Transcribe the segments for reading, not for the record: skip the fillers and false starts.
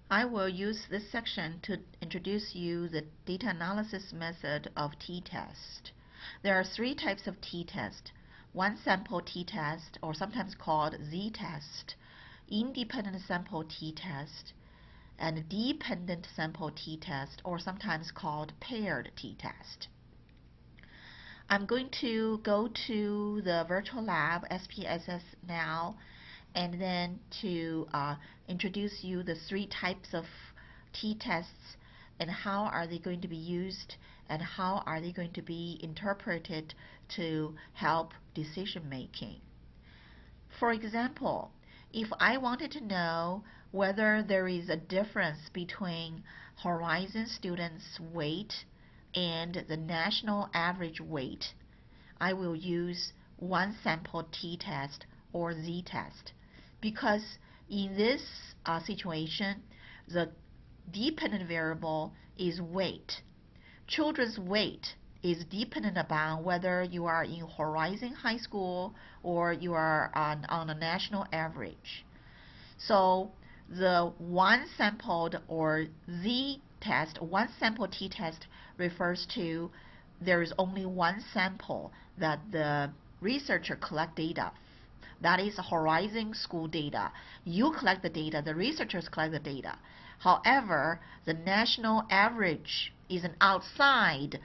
I will use this section to introduce you the data analysis method of t-test. There are three types of t-test. One sample t-test, or sometimes called z-test, independent sample t-test, and dependent sample t-test, or sometimes called paired t-test. I'm going to go to the virtual lab SPSS now, and then to introduce you the three types of t-tests and how are they going to be used and how are they going to be interpreted to help decision making. For example, if I wanted to know whether there is a difference between Horizon students' weight and the national average weight, I will use one sample t-test or z-test, because in this situation, the dependent variable is weight. Children's weight is dependent upon whether you are in Horizon High School or you are on a national average. So the one sampled or z-test, one sample t-test refers to there is only one sample that the researcher collect data. That is Horizon school data. You collect the data, the researchers collect the data. However, the national average is an outside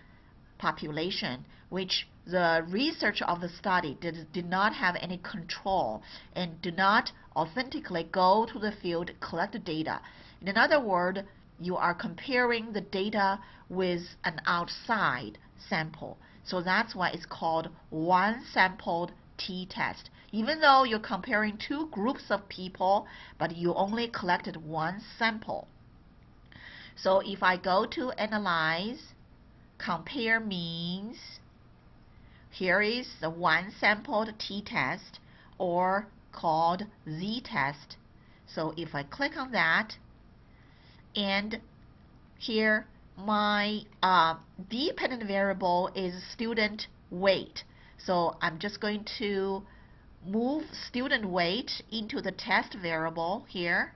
population which the researcher of the study did not have any control and do not authentically go to the field collect the data. In other words, you are comparing the data with an outside sample. So that's why it's called one sampled t-test. Even though you're comparing two groups of people, but you only collected one sample. So if I go to analyze, compare means, here is the one sampled t-test or called z-test. So if I click on that, and here my dependent variable is student weight. So I'm just going to move student weight into the test variable here,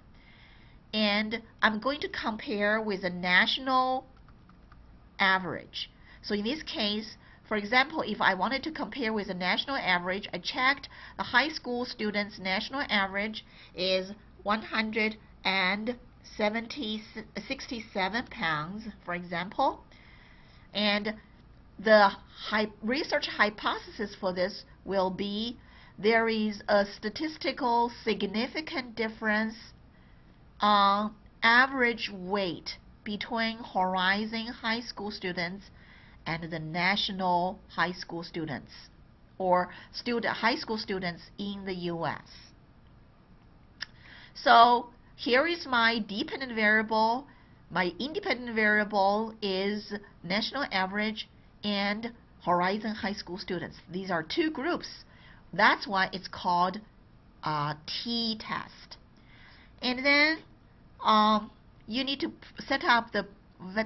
and I'm going to compare with the national average. So in this case, for example, if I wanted to compare with the national average, I checked the high school students' national average is 167 pounds, for example, and the research hypothesis for this will be there is a statistical significant difference on average weight between Horizon high school students and the national high school students, or high school students in the U.S. So here is my dependent variable. My independent variable is national average and Horizon high school students. These are two groups. That's why it's called t-test. And then you need to set up the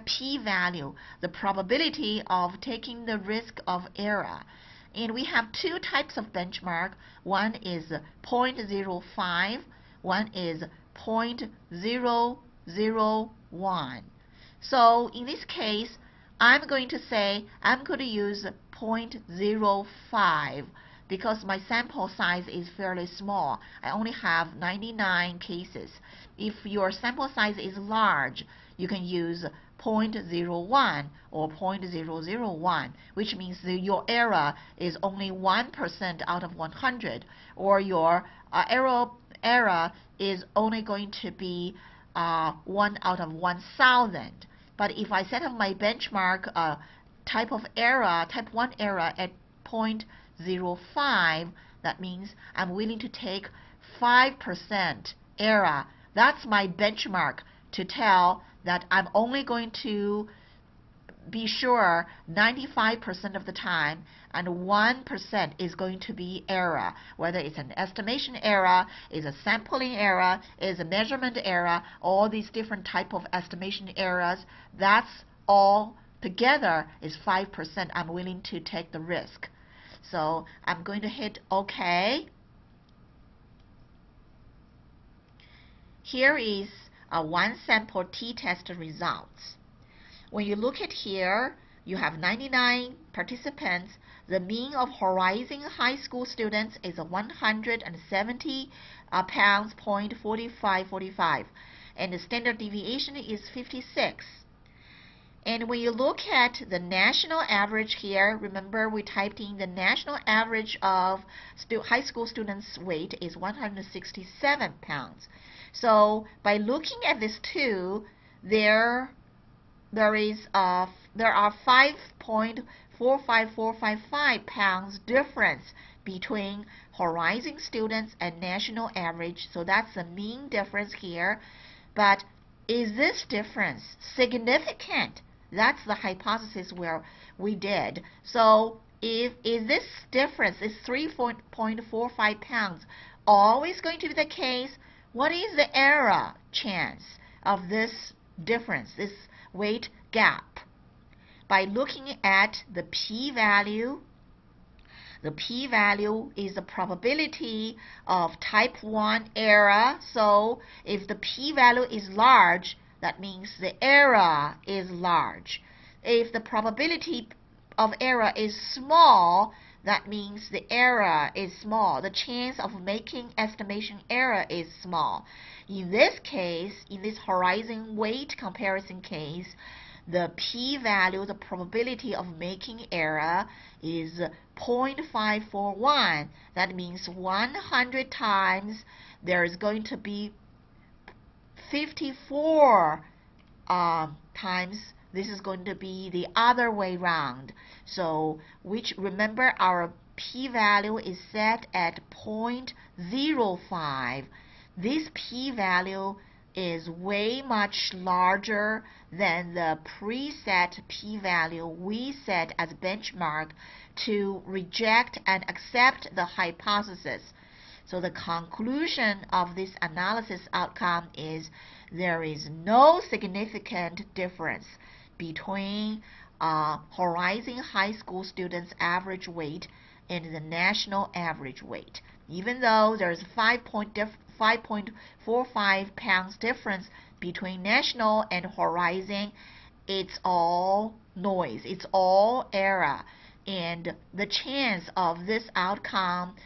p-value, the probability of taking the risk of error. And we have two types of benchmark. One is 0.05, one is 0.001. So in this case, I'm going to say I'm going to use 0.05 because my sample size is fairly small. I only have 99 cases. If your sample size is large, you can use 0.01 or 0.001, which means that your error is only 1% out of 100, or your error is only going to be 1 out of 1,000. But if I set up my benchmark type 1 error at 0.05, that means I'm willing to take 5% error. That's my benchmark to tell that I'm only going to be sure 95% of the time, and 1% is going to be error, whether it's an estimation error, is a sampling error, is a measurement error, all these different type of estimation errors. That's all together is 5%. I'm willing to take the risk. So I'm going to hit OK. Here is one sample t-test results. When you look at here, you have 99 participants. The mean of Horizon High School students is 170 pounds, 0.4545, and the standard deviation is 56. And when you look at the national average here, remember we typed in the national average of high school students' weight is 167 pounds. So by looking at this two, there are 5.45455 pounds difference between Horizon students and national average. So that's the mean difference here. But is this difference significant? That's the hypothesis where we did. So is this difference, is 3.45 pounds, always going to be the case? What is the error chance of this difference, this weight gap? By looking at the p-value, the p-value is the probability of type 1 error. So if the p-value is large, that means the error is large. If the probability of error is small, that means the error is small. The chance of making estimation error is small. In this case, in this horizon weight comparison case, the p-value, the probability of making error, is 0.541. That means 100 times there is going to be 54 times this is going to be the other way round. So remember our p-value is set at 0.05. This p-value is way much larger than the preset p-value we set as benchmark to reject and accept the hypothesis. So the conclusion of this analysis outcome is there is no significant difference between Horizon High School students' average weight and the national average weight. Even though there's 5.45 pounds difference between national and Horizon, it's all noise, it's all error, and the chance of this outcome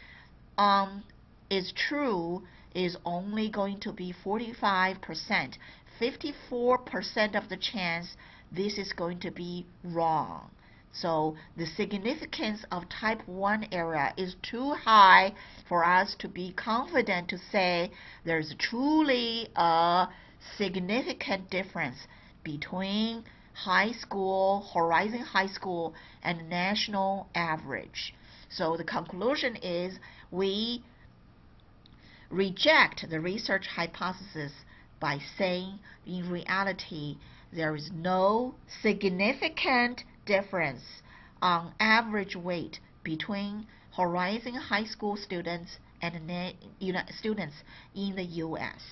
is true is only going to be 45%. 54% of the chance this is going to be wrong. So the significance of type 1 error is too high for us to be confident to say there's truly a significant difference between high school, Horizon High School, and national average. So the conclusion is we reject the research hypothesis by saying in reality there is no significant difference on average weight between Horizon High School students and students in the U.S.